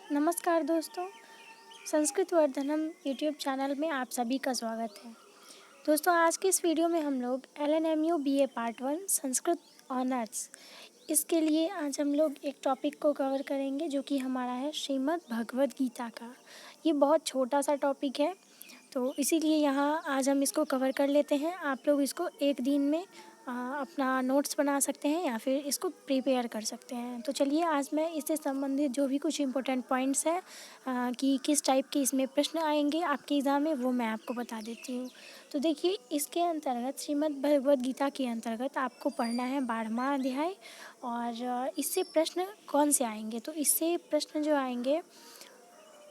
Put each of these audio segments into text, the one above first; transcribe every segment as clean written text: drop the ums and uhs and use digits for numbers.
नमस्कार दोस्तों, Sanskrit वर्धनम YouTube channel में आप सभी का स्वागत है। दोस्तों, आज की इस वीडियो में हम लोग LNMU BA part 1 Sanskrit honours इसके लिए आज हम लोग एक टॉपिक को कवर करेंगे जो कि हमारा है श्रीमद् भगवद गीता का। ये बहुत छोटा सा टॉपिक है, तो इसीलिए यहाँ आज हम इसको कवर कर लेते हैं। आप लोग इसको एक दिन में अपना नोट्स बना सकते हैं या फिर इसको प्रिपेयर कर सकते हैं। तो चलिए, आज मैं इससे संबंधित जो भी कुछ इम्पोर्टेंट पॉइंट्स हैं कि किस टाइप के इसमें प्रश्न आएंगे आपके एग्ज़ाम में, वो मैं आपको बता देती हूँ। तो देखिए, इसके अंतर्गत श्रीमद् भगवद गीता के अंतर्गत आपको पढ़ना है 12वां अध्याय। और इससे प्रश्न कौन से आएंगे, तो इससे प्रश्न जो आएंगे,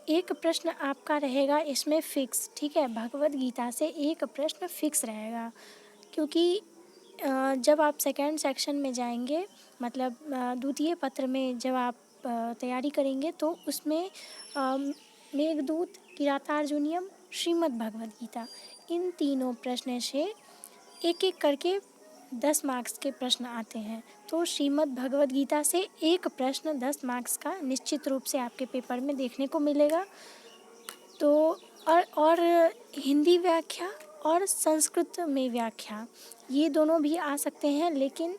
एक प्रश्न आपका रहेगा इसमें फिक्स, ठीक है। भगवद गीता से एक प्रश्न फिक्स रहेगा, क्योंकि जब आप सेकेंड सेक्शन में जाएंगे, मतलब द्वितीय पत्र में जब आप तैयारी करेंगे, तो उसमें मेघदूत, किरातार्जुनीयम, श्रीमद् भगवद गीता, इन तीनों प्रश्न से एक एक करके 10 मार्क्स के प्रश्न आते हैं। तो श्रीमद् भगवद गीता से एक प्रश्न 10 मार्क्स का निश्चित रूप से आपके पेपर में देखने को मिलेगा। तो और हिंदी व्याख्या और संस्कृत में व्याख्या, ये दोनों भी आ सकते हैं, लेकिन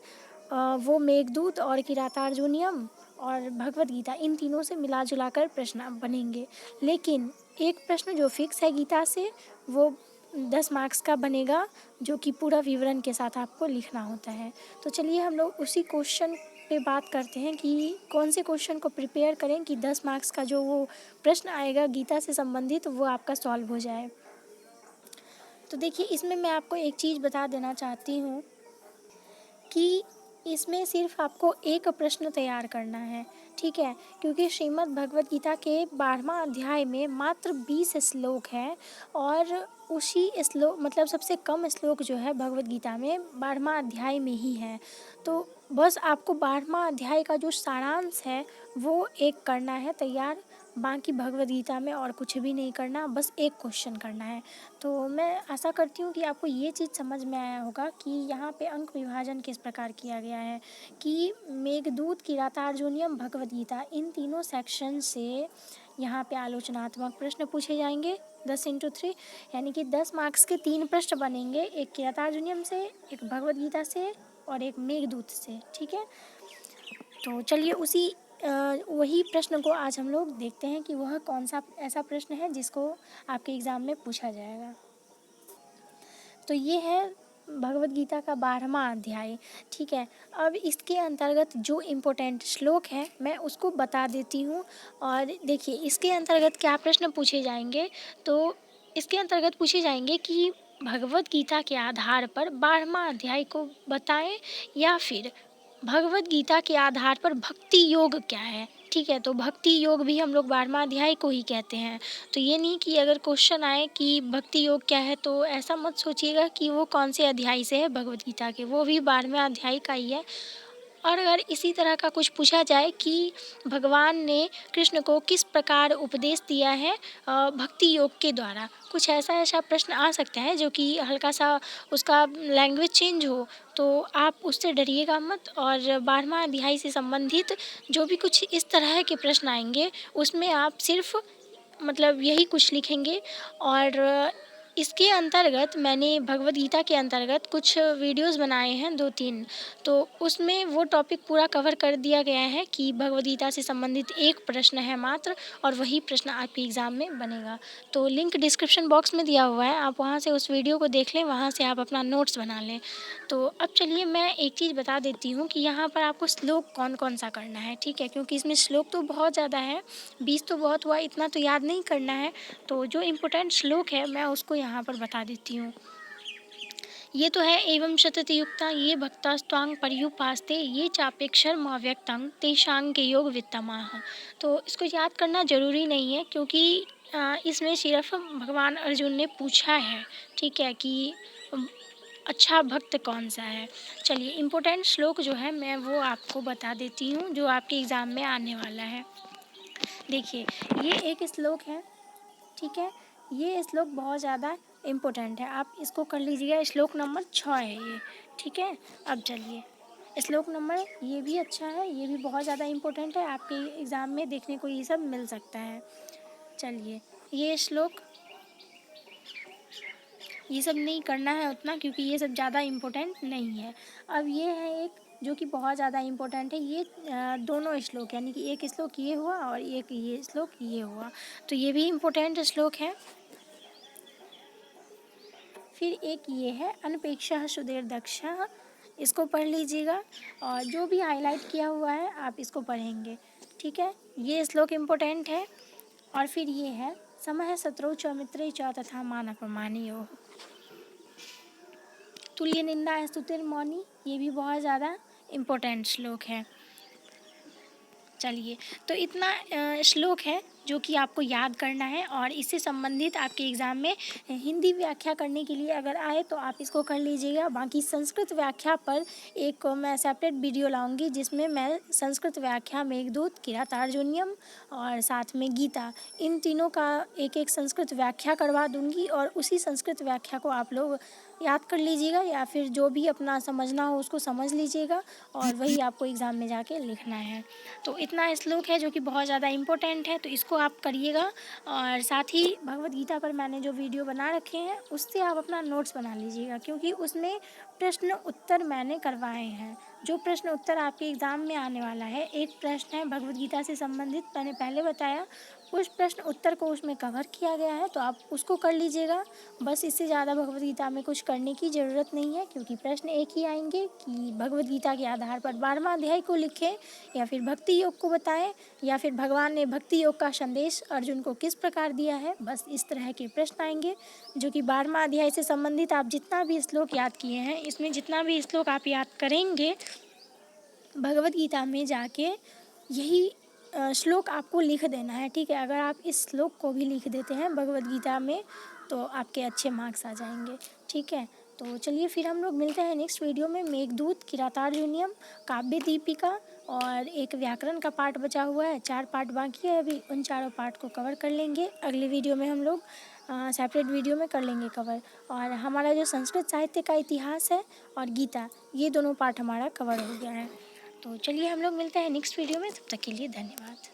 वो मेघदूत और किरातार्जुनीयम और भगवद गीता, इन तीनों से मिला जुला कर प्रश्न बनेंगे। लेकिन एक प्रश्न जो फिक्स है गीता से, वो 10 मार्क्स का बनेगा, जो कि पूरा विवरण के साथ आपको लिखना होता है। तो चलिए, हम लोग उसी क्वेश्चन पे बात करते हैं कि कौन से क्वेश्चन को प्रिपेयर करें कि 10 मार्क्स का जो वो प्रश्न आएगा गीता से संबंधित, वो आपका सॉल्व हो जाए। तो देखिए, इसमें मैं आपको एक चीज़ बता देना चाहती हूँ कि इसमें सिर्फ आपको एक प्रश्न तैयार करना है, ठीक है। क्योंकि श्रीमद् भगवद गीता के 12वां अध्याय में मात्र 20 श्लोक हैं, और उसी श्लोक, मतलब सबसे कम श्लोक जो है भगवद गीता में 12वां अध्याय में ही है। तो बस आपको 12वां अध्याय का जो सारांश है वो एक करना है तैयार, बाकी भगवद गीता में और कुछ भी नहीं करना, बस एक क्वेश्चन करना है। तो मैं आशा करती हूँ कि आपको ये चीज़ समझ में आया होगा कि यहाँ पे अंक विभाजन किस प्रकार किया गया है कि मेघदूत, किरातार्जुनीयम, भगवद गीता, इन तीनों सेक्शन से यहाँ पे आलोचनात्मक प्रश्न पूछे जाएंगे 10x3, यानी कि 10 मार्क्स के 3 प्रश्न बनेंगे, एक किरातार्जुनीयम से, एक भगवद गीता से और एक मेघदूत से, ठीक है। तो चलिए, वही प्रश्न को आज हम लोग देखते हैं कि वह कौन सा ऐसा प्रश्न है जिसको आपके एग्ज़ाम में पूछा जाएगा। तो ये है भगवद गीता का 12वां अध्याय, ठीक है। अब इसके अंतर्गत जो इम्पोर्टेंट श्लोक है मैं उसको बता देती हूँ। और देखिए, इसके अंतर्गत क्या प्रश्न पूछे जाएंगे, तो इसके अंतर्गत पूछे जाएंगे कि भगवद गीता के आधार पर 12वां अध्याय को बताएं, या फिर भगवद गीता के आधार पर भक्ति योग क्या है, ठीक है। तो भक्ति योग भी हम लोग 12वां अध्याय को ही कहते हैं। तो ये नहीं कि अगर क्वेश्चन आए कि भक्ति योग क्या है, तो ऐसा मत सोचिएगा कि वो कौन से अध्याय से है भगवद गीता के, वो भी 12वें अध्याय का ही है। और अगर इसी तरह का कुछ पूछा जाए कि भगवान ने कृष्ण को किस प्रकार उपदेश दिया है भक्ति योग के द्वारा, कुछ ऐसा प्रश्न आ सकता है जो कि हल्का सा उसका लैंग्वेज चेंज हो, तो आप उससे डरिएगा मत। और 12वां अध्याय से संबंधित जो भी कुछ इस तरह के प्रश्न आएंगे, उसमें आप सिर्फ मतलब यही कुछ लिखेंगे। और इसके अंतर्गत मैंने भगवद गीता के अंतर्गत कुछ वीडियोस बनाए हैं 2-3, तो उसमें वो टॉपिक पूरा कवर कर दिया गया है कि भगवद गीता से संबंधित एक प्रश्न है मात्र, और वही प्रश्न आपके एग्ज़ाम में बनेगा। तो लिंक डिस्क्रिप्शन बॉक्स में दिया हुआ है, आप वहाँ से उस वीडियो को देख लें, वहाँ से आप अपना नोट्स बना लें। तो अब चलिए, मैं एक चीज़ बता देती हूँ कि यहाँ पर आपको श्लोक कौन कौन सा करना है, ठीक है। क्योंकि इसमें श्लोक तो बहुत ज़्यादा है, 20 तो बहुत हुआ, इतना तो याद नहीं करना है। तो जो इम्पोर्टेंट श्लोक है मैं उसको यहाँ पर बता देती हूँ। ये तो है, एवं शतति युक्ता ये भक्तास्त्वांग पर्युपास्ते ये चापेक्षरम अव्यक्तं तेषां के योग वित्तमाः। तो इसको याद करना ज़रूरी नहीं है, क्योंकि इसमें सिर्फ भगवान अर्जुन ने पूछा है, ठीक है, कि अच्छा भक्त कौन सा है। चलिए, इम्पोर्टेंट श्लोक जो है मैं वो आपको बता देती हूँ, जो आपके एग्ज़ाम में आने वाला है। देखिए, ये एक श्लोक है, ठीक है। ये श्लोक बहुत ज़्यादा इम्पोर्टेंट है, आप इसको कर लीजिएगा। श्लोक नंबर 6 है ये, ठीक है। अब चलिए, श्लोक नंबर ये भी अच्छा है, ये भी बहुत ज़्यादा इम्पोर्टेंट है, आपके एग्ज़ाम में देखने को ये सब मिल सकता है। चलिए, ये श्लोक ये सब नहीं करना है उतना, क्योंकि ये सब ज़्यादा इम्पोर्टेंट नहीं है। अब ये है एक जो कि बहुत ज़्यादा इम्पोर्टेंट है, ये दोनों श्लोक, यानी कि एक श्लोक ये हुआ और एक ये श्लोक ये हुआ, तो ये भी इम्पोर्टेंट श्लोक है। फिर एक ये है अनपेक्षः सुधीर दक्षः, इसको पढ़ लीजिएगा और जो भी हाईलाइट किया हुआ है आप इसको पढ़ेंगे, ठीक है। ये श्लोक इम्पोर्टेंट है। और फिर ये है समः शत्रौ च मित्रे च तथा मान अपमानयोः, तुल्य निंदा स्तुतिर्मौनी, ये भी बहुत ज़्यादा इम्पोर्टेंट श्लोक है। चलिए, तो इतना श्लोक है जो कि आपको याद करना है, और इससे संबंधित आपके एग्ज़ाम में हिंदी व्याख्या करने के लिए अगर आए तो आप इसको कर लीजिएगा। बाकी संस्कृत व्याख्या पर एक मैं सेपरेट वीडियो लाऊंगी, जिसमें मैं संस्कृत व्याख्या, मेघदूत, किरातार्जुनीयम और साथ में गीता, इन तीनों का एक एक संस्कृत व्याख्या करवा दूंगी, और उसी संस्कृत व्याख्या को आप लोग याद कर लीजिएगा, या फिर जो भी अपना समझना हो उसको समझ लीजिएगा, और वही आपको एग्ज़ाम में जाके लिखना है। तो इतना श्लोक है जो कि बहुत ज़्यादा इम्पोर्टेंट है, तो इसको आप करिएगा। और साथ ही भगवद गीता पर मैंने जो वीडियो बना रखे हैं उससे आप अपना नोट्स बना लीजिएगा, क्योंकि उसमें प्रश्न उत्तर मैंने करवाए हैं। जो प्रश्न उत्तर आपके एग्ज़ाम में आने वाला है, एक प्रश्न है भगवद गीता से संबंधित, मैंने पहले बताया, उस प्रश्न उत्तर को उसमें कवर किया गया है, तो आप उसको कर लीजिएगा। बस इससे ज़्यादा भगवद गीता में कुछ करने की ज़रूरत नहीं है, क्योंकि प्रश्न एक ही आएंगे कि भगवद गीता के आधार पर 12वां अध्याय को लिखें, या फिर भक्ति योग को बताएं, या फिर भगवान ने भक्ति योग का संदेश अर्जुन को किस प्रकार दिया है। बस इस तरह के प्रश्न आएंगे, जो कि 12वां अध्याय से संबंधित आप जितना भी श्लोक याद किए हैं, इसमें जितना भी श्लोक आप याद करेंगे, भगवद गीता में जाके यही श्लोक आपको लिख देना है, ठीक है। अगर आप इस श्लोक को भी लिख देते हैं भगवद गीता में, तो आपके अच्छे मार्क्स आ जाएंगे, ठीक है। तो चलिए, फिर हम लोग मिलते हैं नेक्स्ट वीडियो में। मेघदूत, किरातार्जुनीयम, काव्य दीपिका और एक व्याकरण का पार्ट बचा हुआ है, 4 पार्ट बाकी है अभी, उन चारों पार्ट को कवर कर लेंगे। अगले वीडियो में हम लोग सेपरेट वीडियो में कर लेंगे कवर। और हमारा जो संस्कृत साहित्य का इतिहास है और गीता, ये दोनों पार्ट हमारा कवर हो गया है। तो चलिए, हम लोग मिलते हैं नेक्स्ट वीडियो में, तब तक के लिए धन्यवाद।